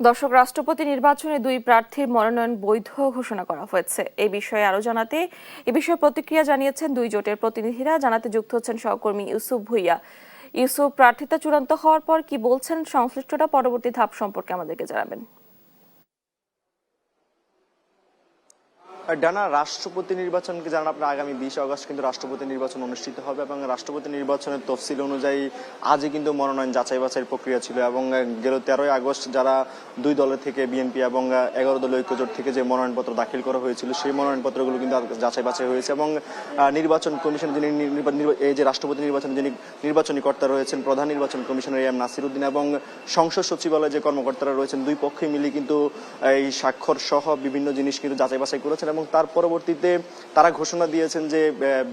দর্শক, রাষ্ট্রপতি নির্বাচনে দুই প্রার্থীর মনোনয়ন বৈধ ঘোষণা করা হয়েছে। এই বিষয়ে আরো জানাতে এ বিষয়ে প্রতিক্রিয়া জানিয়েছেন দুই জোটের প্রতিনিধিরা। জানাতে যুক্ত হচ্ছেন সহকর্মী ইউসুফ ভুইয়া। ইউসুফ, প্রার্থিতা চূড়ান্ত হওয়ার পর কি বলছেন সংশ্লিষ্টরা, পরবর্তী ধাপ সম্পর্কে আমাদেরকে জানাবেন। ডানা, রাষ্ট্রপতি নির্বাচনকে জানান আপনার আগামী 20 আগস্ট কিন্তু রাষ্ট্রপতি নির্বাচন অনুষ্ঠিত হবে এবং রাষ্ট্রপতি নির্বাচনের তফসিল অনুযায়ী আজই কিন্তু মনোনয়ন যাচাই বাছাইয়ের প্রক্রিয়া ছিল এবং গেল 13 আগস্ট যারা দুই দলের থেকে বিএনপি এবং 11 দলীয় ঐক্যজোট থেকে যে মনোনয়নপত্র দাখিল করা হয়েছিল সেই মনোনয়নপত্রগুলো কিন্তু যাচাই বাছাই হয়েছে এবং নির্বাচন কমিশন যিনি এই যে রাষ্ট্রপতি নির্বাচনে যিনি নির্বাচনী কর্তা রয়েছেন প্রধান নির্বাচন কমিশনার এম নাসিরউদ্দিন এবং সংসদ সচিবালয়ে যে কর্মকর্তারা রয়েছেন দুই পক্ষই মিলে কিন্তু এই স্বাক্ষর সহ বিভিন্ন জিনিস কিন্তু যাচাই বাছাই করেছেন এবং তার পরবর্তীতে তারা ঘোষণা দিয়েছেন যে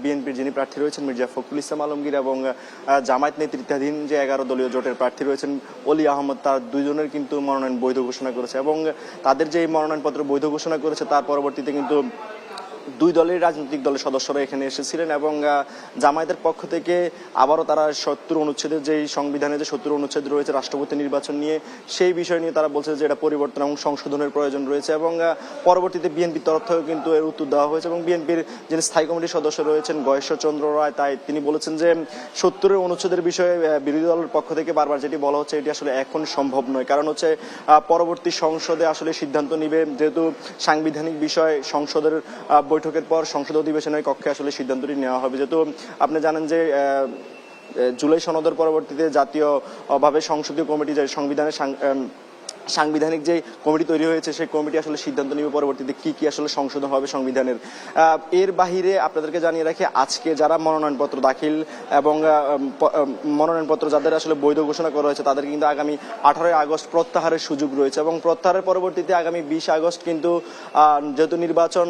বিএনপির যিনি প্রার্থী রয়েছেন মির্জা ফখরুল ইসলাম আলমগীর এবং জামায়াত নেতৃত্বাধীন যে 11 দলীয় জোটের প্রার্থী রয়েছেন অলি আহমদ, তার দুইজনের কিন্তু মনোনয়ন বৈধ ঘোষণা করেছে এবং তাদের যে মনোনয়নপত্র বৈধ ঘোষণা করেছে তার পরবর্তীতে কিন্তু দুই দলের রাজনৈতিক দলের সদস্যরা এখানে এসেছিলেন এবং জামায়াতের পক্ষ থেকে আবারও তারা 70 অনুচ্ছেদের যে সংবিধানে যে 70 অনুচ্ছেদ রয়েছে রাষ্ট্রপতি নির্বাচন নিয়ে সেই বিষয় নিয়ে তারা বলছে যে এটা পরিবর্তন এবং সংশোধনের প্রয়োজন রয়েছে এবং পরবর্তীতে বিএনপির তরফ থেকে কিন্তু এর উত্তর দেওয়া হয়েছে এবং বিএনপির যিনি স্থায়ী কমিটির সদস্য রয়েছেন গয়েশ্বরচন্দ্র রায় তিনি বলেছেন যে 70 অনুচ্ছেদের বিষয়ে বিরোধী দলের পক্ষ থেকে বারবার যেটি বলা হচ্ছে এটি আসলে এখন সম্ভব নয়, কারণ হচ্ছে পরবর্তী সংসদে আসলে সিদ্ধান্ত নিবে, যেহেতু সাংবিধানিক বিষয় সংসদের বৈঠকের পর সংসদ অধিবেশনের কক্ষে আসলে সিদ্ধান্তটি নেওয়া হবে। যেহেতু আপনি জানেন যে জুলাই সনদের পরবর্তীতে জাতীয়ভাবে সংসদীয় কমিটি যে সাংবিধানিক যে কমিটি তৈরি হয়েছে সেই কমিটি আসলে সিদ্ধান্ত নিবে পরবর্তীতে কি কি আসলে সংশোধন হবে সংবিধানের। এর বাহিরে আপনাদেরকে জানিয়ে রাখি, আজকে যারা মনোনয়নপত্র দাখিল এবং মনোনয়নপত্র যাদের আসলে বৈধ ঘোষণা করা হয়েছে তাদের কিন্তু আগামী 18 আগস্ট প্রত্যাহারের সুযোগ রয়েছে এবং প্রত্যাহারের পরবর্তীতে আগামী 20 আগস্ট কিন্তু যেহেতু নির্বাচন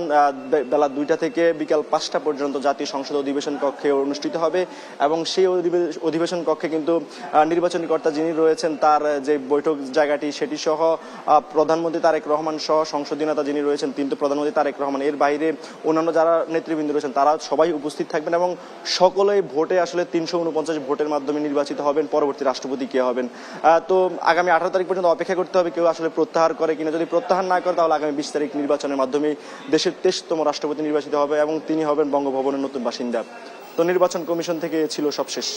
বেলা 2টা থেকে বিকাল 5টা পর্যন্ত জাতীয় সংসদ অধিবেশন কক্ষে অনুষ্ঠিত হবে এবং সেই অধিবেশন কক্ষে কিন্তু নির্বাচনী কর্তা যিনি রয়েছেন তার যে বৈঠক জায়গাটি সেটি সহ প্রধানমন্ত্রী তারেক রহমান সহ সংসদীয় নেতা যিনি রয়েছেন কিন্তু প্রধানমন্ত্রী তারেক রহমান, এর বাইরে অন্যান্য যারা নেতৃবৃন্দ রয়েছেন তারা সবাই উপস্থিত থাকবেন এবং সকলেই ভোটে আসলে 349 ভোটের মাধ্যমে নির্বাচিত হবেন পরবর্তী রাষ্ট্রপতি কে হবেন। তো আগামী 18 তারিখ পর্যন্ত অপেক্ষা করতে হবে কেউ আসলে প্রত্যাহার করে কিনা। যদি প্রত্যাহার না করে তাহলে আগামী 20 তারিখ নির্বাচনের মাধ্যমে দেশের 23তম রাষ্ট্রপতি নির্বাচিত হবে এবং তিনি হবেন বঙ্গভবনের নতুন বাসিন্দা। তো নির্বাচন কমিশন থেকে ছিল সবশেষ।